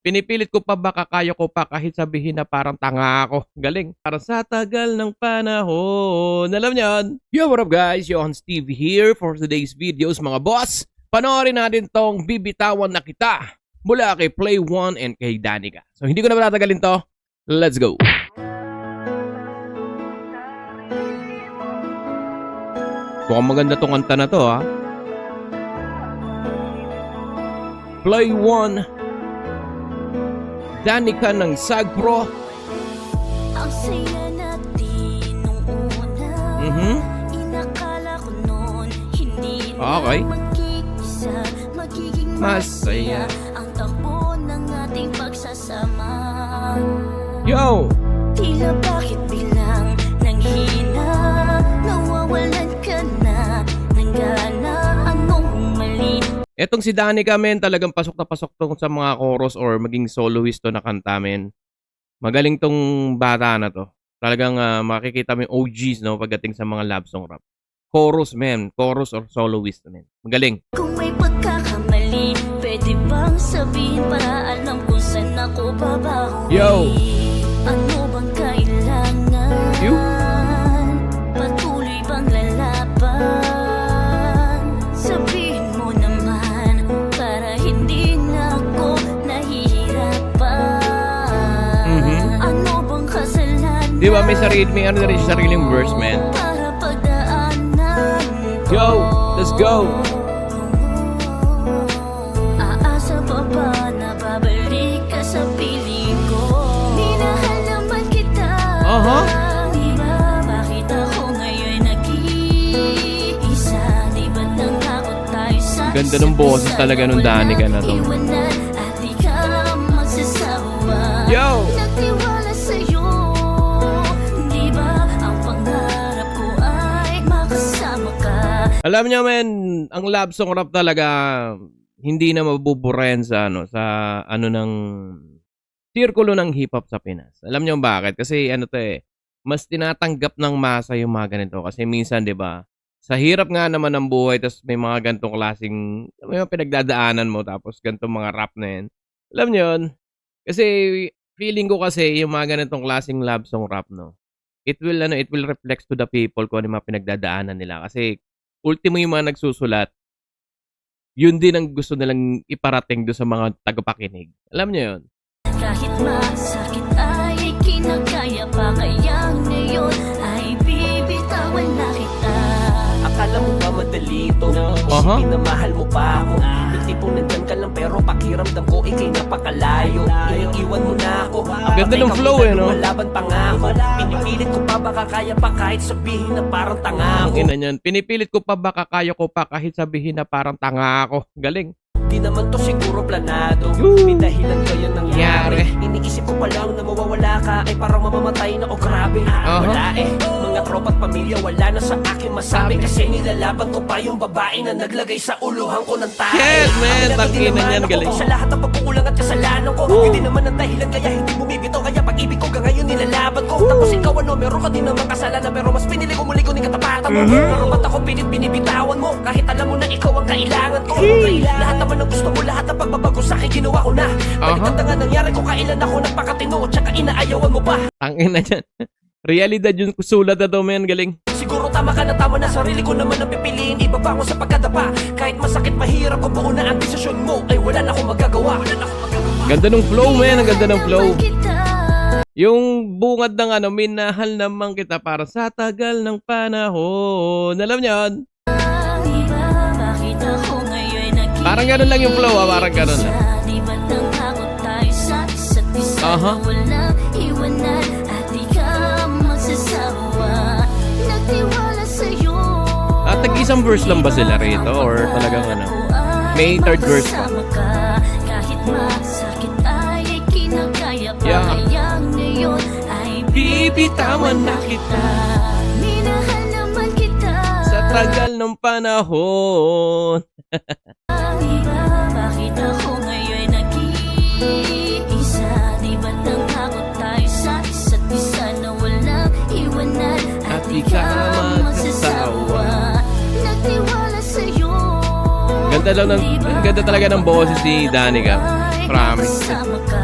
Pinipilit ko pa baka kaya ko pa kahit sabihin na parang tanga ako. Galing. Para sa tagal ng panahon. Alam niyo yun? Yo, what up guys? Johan Steve here for today's videos mga boss. Panoorin natin tong Bibitawan na Kita mula kay Play One and kay Danica. So hindi ko na patatagalin to. Let's go. Mukhang maganda tong kanta na to ha. Play One, Danica ng Sagpro. Ang saya natin nung una. Inakala ko noon hindi Okay. na mag-iisa, magiging Masaya. ang takbo ng ating pagsasama. Yo! Tila bakit bilang nanghina, nawawalan ka na ng gana, anong mali? Etong si Danica men, talagang pasok na pasok tong sa mga chorus or maging soloist to na kanta men. Magaling tong bata na to. Talagang makikita mo yung OGs no pagdating sa mga love song rap. Chorus men, chorus or soloist men. Magaling. Kung may pagkakamali, pwede bang sabihin para alam kung saan ako babawi? Yo! Ano bang kailangan? You? Patuloy bang lalaban? Sabihin mo naman para hindi na ako nahihirapan. Ano bang kasalanan? Di ba may ano na rin siya sariling verse men? Para pagdaanan ko. Yo! Let's go! Aasa pa ba na babalik ka sa piling ko? Minahal naman kita. Di ba bakit ako ngayon nag-iisa? Di ba nangako tayo sa Ganda ng boses talaga nung Danica na to. iwanan at di ka magsasawa. Yo! Nagtiwala sa'yo. Di ba ang pangarap ko ay makasama ka? Alam niyo men, ang love song rap talaga hindi na mabuburayan sa ano ng sirkulo ng hip hop sa Pinas. Alam niyo bakit? Kasi ano to mas tinatanggap ng masa yung mga ganito kasi minsan 'di ba? Sa hirap nga naman ng buhay tapos may mga ganitong klaseng may mga pinagdadaanan mo tapos ganitong mga rap na yan. Alam niyo yun? Kasi feeling ko kasi yung mga ganitong klaseng love song rap no. It will reflect to the people kung ano yung mga pinagdadaanan nila kasi ultimo yung mga nagsusulat yun din ang gusto nilang iparating do sa mga tagapakinig. Alam niyo yun? Kahit masakit ay kinakaya pa, kaya ngayon ay bibitawan na kita. Akala mo ba madali ito? Isipin na mahal mo pa ako. Yung tipong nandyan ka lang pero pakiramdam ko ikay napakalayo. Iniiwan mo na ako. Ganda ng flow no? Lumalaban pa nga ako. Pinipilit ko pa baka kaya pa kahit sabihin na parang tanga Ang ako. ina niyan. Pinipilit ko pa baka kaya ko pa kahit sabihin na parang tanga ako. Galing. Di naman to siguro planado. Woo! May dahilan kaya nangyari. Nangyari. Iniisip ko pa lang na mawawala ka ay parang mamamatay na o grabe. Wala mga tropa't pamilya wala na sa akin masabi. Kasi nilalaban ko pa yung babae na naglagay sa uluhan ko ng tayo. Yes, man! Ang Tangina naman niyan, ako galing. sa lahat ng pagkukulang at kasalanan ko. Woo! Hindi naman ang dahilan kaya hindi bumibito. Kaya pag-ibig ko hanggang ngayon nilalaban ko. Tapos ikaw ano, meron ka din naman kasalanan. Pero mas pinili ko muli ko ni katapatan mo. Pero ba't ako pilit binibitawan mo? Kahit alam mo na ikaw ang kailangan ko. Lahat naman ng gusto mo, lahat ng pagbabago sa akin ginawa ko na. Baliktad na nga nangyari ko kailan ako nagpakatino. Tsaka inaayawan mo pa. Tangina niyan. Realidad yung sulat na to men. Galing. Siguro tama ka na, tama na. Sarili ko naman ang pipiliin. Ibaba ko sa pagkadapa. Kahit masakit, mahirap ko buo na ang desisyon mo. Ay wala na akong magagawa. Ganda ng flow men. Ang ganda ng flow. Kita. Yung bungad ng minahal naman kita para sa tagal ng panahon. Alam niyo yun? Di ba bakit ako ngayon nag-iisa? Parang ganun lang yung flow parang ganun lang. Di ba nangako tayo sa isa't isa na walang iwanan at di ka magsasawa? Nagtiwala sa'yo. At tag-isang verse lang ba sila rito or talagang may third verse pa? Kahit masakit ay kinakaya pa, Yeah. kaya ngayon ay Bibitawan na kita minahal naman kita. sa tagal ng panahon. Di ba bakit ako ngayon nag-iisa? Di ba nangako tayo sa isa't isa na walang iwanan at di ka magsasawa? Nagtiwala sa'yo. Ganda talaga ng boses ni Danica. Promise. Kasama ka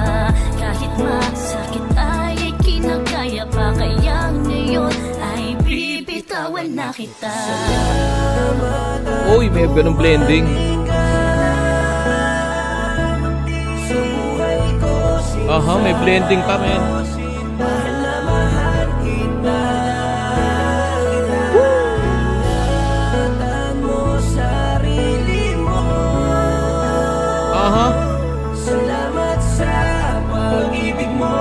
kita. Uy, may ganung blending. Aha, may blending pa, men. Aha. Salamat sa pag-ibig mo.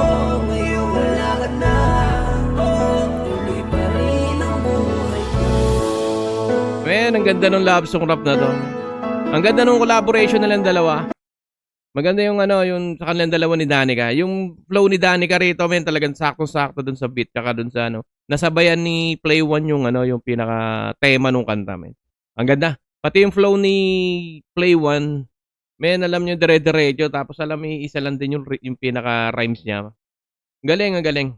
Ngayon wala ka na. Tuloy pa rin ang buhay ko. Men, ang ganda ng love song rap na to. Ang ganda ng collaboration nilang dalawa. Maganda yung yung sa kanilang dalawa ni Danica. Yung flow ni Danica rito, men, talagang sakto-sakto dun sa beat, tsaka dun sa nasabayan ni Play One yung yung pinaka tema nung kanta, men. Ang ganda. Pati yung flow ni Play One, men, alam nyo, dire-diretso, tapos alam mo, isa lang din yung pinaka rhymes niya. Galing, ang galing.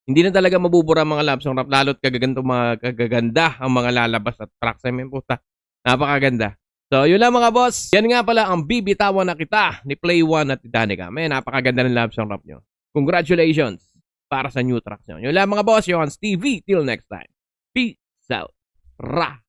Hindi na talaga mabubura ang mga love song rap, lalo't kagaganda ang mga lalabas at tracks. I mean, puta, napakaganda. So, yun lang mga boss. Yan nga pala ang Bibitawan na Kita ni Play One at ni Danica. May napakaganda ng love song rap nyo. Congratulations para sa new tracks nyo. Yun lang mga boss, Johans TV. Till next time. Peace out. Ra!